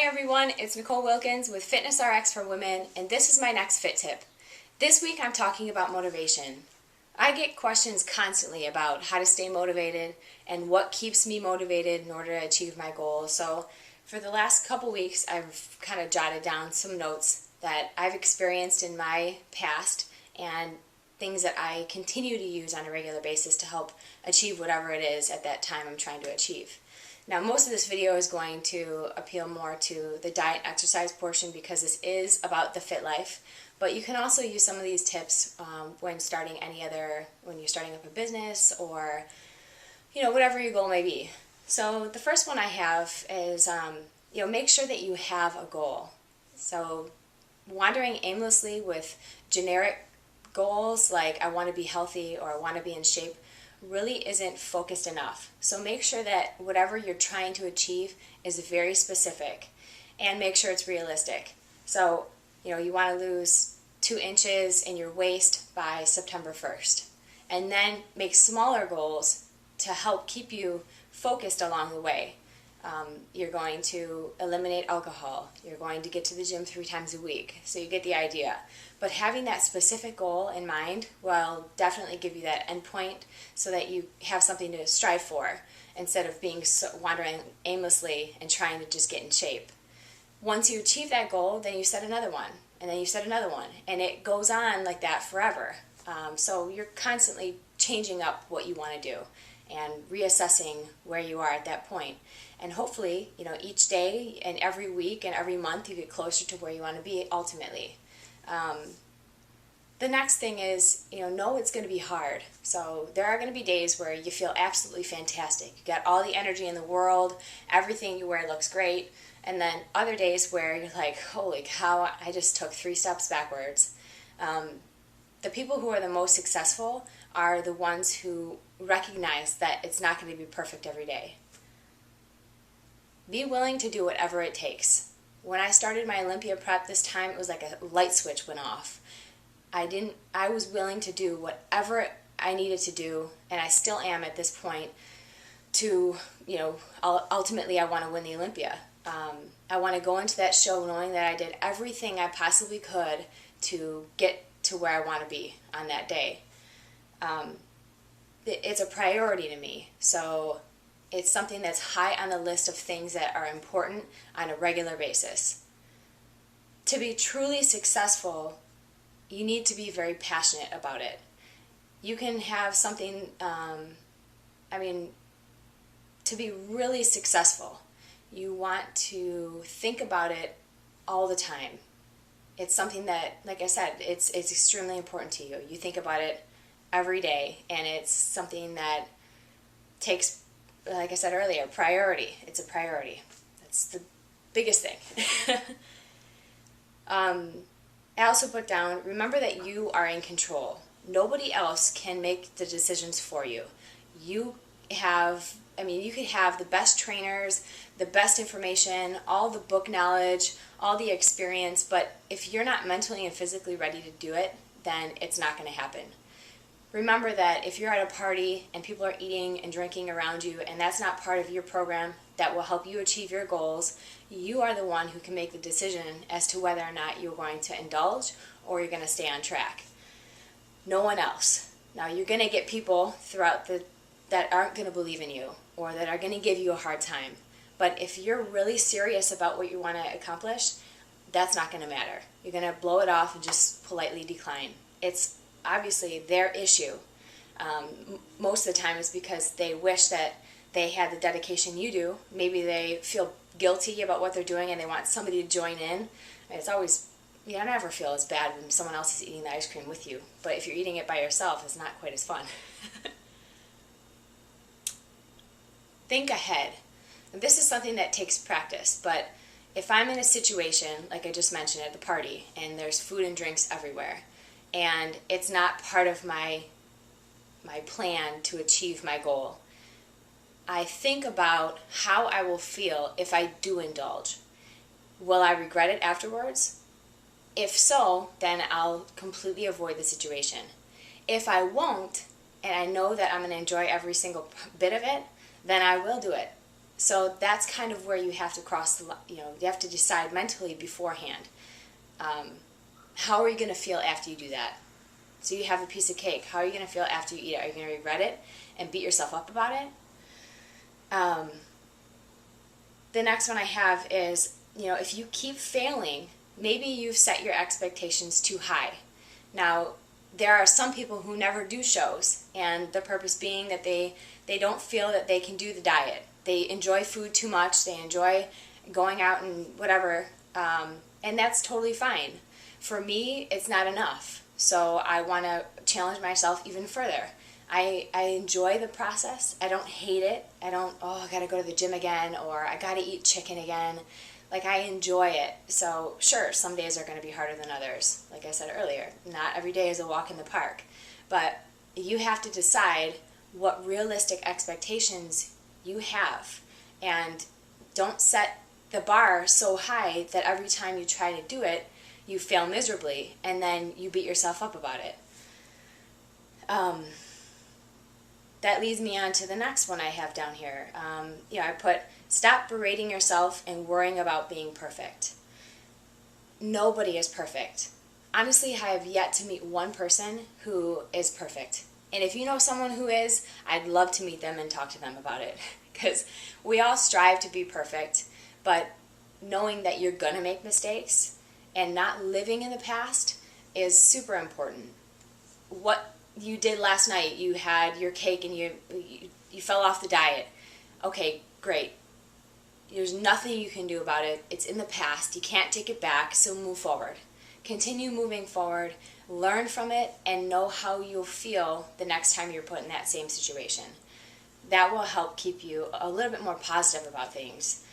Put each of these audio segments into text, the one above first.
Hi everyone, it's Nicole Wilkins with FitnessRx for Women, and this is my next Fit Tip. This week I'm talking about motivation. I get questions constantly about how to stay motivated and what keeps me motivated in order to achieve my goals. So for the last couple weeks I've kind of jotted down some notes that I've experienced in my past and things that I continue to use on a regular basis to help achieve whatever it is at that time I'm trying to achieve. Now, most of this video is going to appeal more to the diet and exercise portion because this is about the fit life, but you can also use some of these tips when you're starting up a business or, whatever your goal may be. So the first one I have is, make sure that you have a goal. So wandering aimlessly with generic goals like I want to be healthy or I want to be in shape really isn't focused enough. So make sure that whatever you're trying to achieve is very specific and make sure it's realistic. So, you want to lose 2 inches in your waist by September 1st. And then make smaller goals to help keep you focused along the way. You're going to eliminate alcohol. You're going to get to the gym 3 times a week. So you get the idea. But having that specific goal in mind will definitely give you that end point so that you have something to strive for instead of wandering aimlessly and trying to just get in shape. Once you achieve that goal, then you set another one, and then you set another one, and it goes on like that forever. So you're constantly changing up what you want to do and reassessing where you are at that point. And hopefully, each day and every week and every month you get closer to where you want to be ultimately. The next thing is, know it's going to be hard. So there are going to be days where you feel absolutely fantastic. You got all the energy in the world, everything you wear looks great. And then other days where you're like, holy cow, I just took 3 steps backwards. The people who are the most successful are the ones who recognize that it's not going to be perfect every day. Be willing to do whatever it takes. When I started my Olympia prep this time, it was like a light switch went off. I was willing to do whatever I needed to do, and I still am at this point to, ultimately I want to win the Olympia. I want to go into that show knowing that I did everything I possibly could to get to where I want to be on that day. It's a priority to me, so it's something that's high on the list of things that are important on a regular basis. To be truly successful, you need to be very passionate about it. You can have something, to be really successful, you want to think about it all the time. It's something that, like I said, it's extremely important to you. You think about it every day, and it's something that takes, like I said earlier, priority. It's a priority. That's the biggest thing. I also put down, remember that you are in control. Nobody else can make the decisions for you. You could have the best trainers, the best information, all the book knowledge, all the experience, but if you're not mentally and physically ready to do it, then it's not going to happen. Remember that if you're at a party and people are eating and drinking around you and that's not part of your program that will help you achieve your goals, you are the one who can make the decision as to whether or not you're going to indulge or you're going to stay on track. No one else. Now you're going to get people that aren't going to believe in you or that are going to give you a hard time. But if you're really serious about what you want to accomplish, that's not going to matter. You're going to blow it off and just politely decline. It's obviously their issue. Most of the time it's because they wish that they had the dedication you do. Maybe they feel guilty about what they're doing and they want somebody to join in. It's always, I never feel as bad when someone else is eating the ice cream with you. But if you're eating it by yourself, it's not quite as fun. Think ahead. And this is something that takes practice, but if I'm in a situation, like I just mentioned at the party, and there's food and drinks everywhere, and it's not part of my plan to achieve my goal, I think about how I will feel if I do indulge. Will I regret it afterwards? If so, then I'll completely avoid the situation. If I won't, and I know that I'm going to enjoy every single bit of it, then I will do it. So that's kind of where you have to cross the, you have to decide mentally beforehand. How are you going to feel after you do that? So you have a piece of cake. How are you going to feel after you eat it? Are you going to regret it and beat yourself up about it? The next one I have is, if you keep failing, maybe you've set your expectations too high. Now, there are some people who never do shows, and the purpose being that they don't feel that they can do the diet. They enjoy food too much. They enjoy going out and whatever, and that's totally fine. For me, it's not enough. So I want to challenge myself even further. I enjoy the process. I don't hate it. I don't, I got to go to the gym again, or I got to eat chicken again. Like, I enjoy it. So sure, some days are going to be harder than others. Like I said earlier, not every day is a walk in the park. But you have to decide what realistic expectations you have. And don't set the bar so high that every time you try to do it, you fail miserably, and then you beat yourself up about it. That leads me on to the next one I have down here. I put, stop berating yourself and worrying about being perfect. Nobody is perfect. Honestly, I have yet to meet one person who is perfect. And if you know someone who is, I'd love to meet them and talk to them about it. Because we all strive to be perfect, but knowing that you're going to make mistakes and not living in the past is super important. What you did last night, you had your cake and you fell off the diet. Okay, great. There's nothing you can do about it. It's in the past. You can't take it back, so move forward. Continue moving forward, learn from it, and know how you'll feel the next time you're put in that same situation. That will help keep you a little bit more positive about things.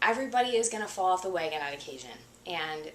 Everybody is going to fall off the wagon on occasion, and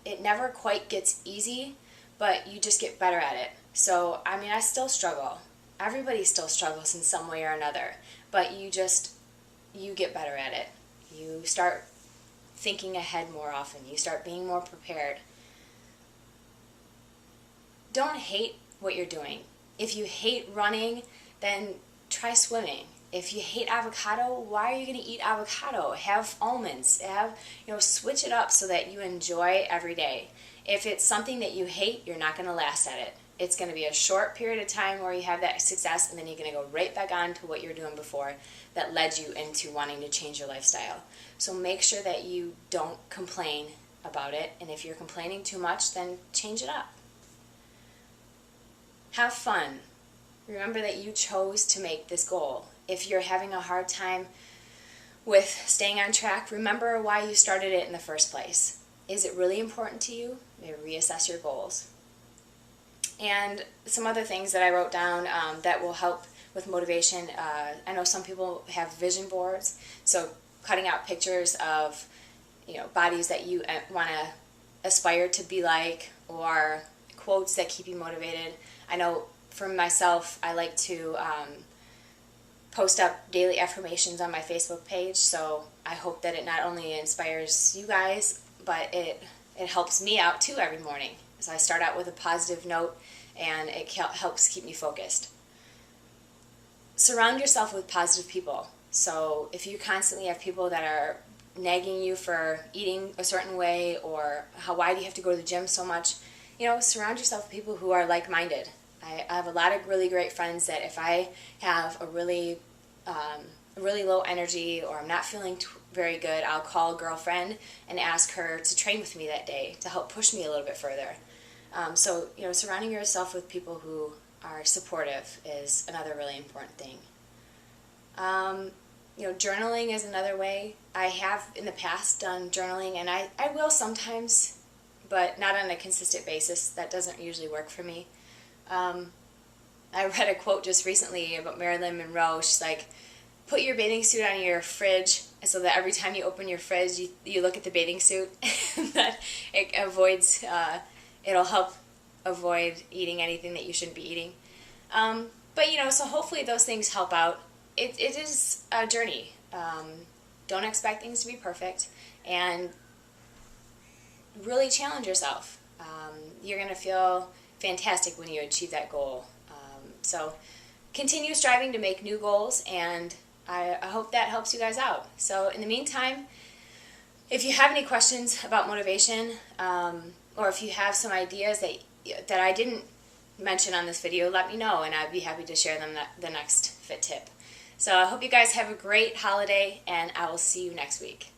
it never quite gets easy, but you just get better at it. So, I still struggle. Everybody still struggles in some way or another, but you get better at it. You start thinking ahead more often. You start being more prepared. Don't hate what you're doing. If you hate running, then try swimming. If you hate avocado, why are you going to eat avocado? Have almonds. Switch it up so that you enjoy every day. If it's something that you hate, you're not going to last at it. It's going to be a short period of time where you have that success, and then you're going to go right back on to what you were doing before that led you into wanting to change your lifestyle. So make sure that you don't complain about it, and if you're complaining too much, then change it up. Have fun. Remember that you chose to make this goal. If you're having a hard time with staying on track, remember why you started it in the first place. Is it really important to you? Maybe reassess your goals. And some other things that I wrote down that will help with motivation. I know some people have vision boards, so cutting out pictures of bodies that you want to aspire to be like, or quotes that keep you motivated. I know for myself, I like to post up daily affirmations on my Facebook page, so I hope that it not only inspires you guys, but it helps me out too every morning. So I start out with a positive note, and it helps keep me focused. Surround yourself with positive people. So if you constantly have people that are nagging you for eating a certain way, or why do you have to go to the gym so much, surround yourself with people who are like-minded. I have a lot of really great friends that if I have a really low energy, or I'm not feeling very good, I'll call a girlfriend and ask her to train with me that day to help push me a little bit further. So surrounding yourself with people who are supportive is another really important thing. Journaling is another way. I have in the past done journaling, and I will sometimes, but not on a consistent basis. That doesn't usually work for me. I read a quote just recently about Marilyn Monroe. She's like, put your bathing suit on your fridge so that every time you open your fridge, you look at the bathing suit. That it avoids, it'll help avoid eating anything that you shouldn't be eating. But so hopefully those things help out. It is a journey. Don't expect things to be perfect, and really challenge yourself. You're going to feel fantastic when you achieve that goal. So continue striving to make new goals, and I hope that helps you guys out. So in the meantime, if you have any questions about motivation, or if you have some ideas that I didn't mention on this video, let me know, and I'd be happy to share them the next Fit Tip. So I hope you guys have a great holiday, and I will see you next week.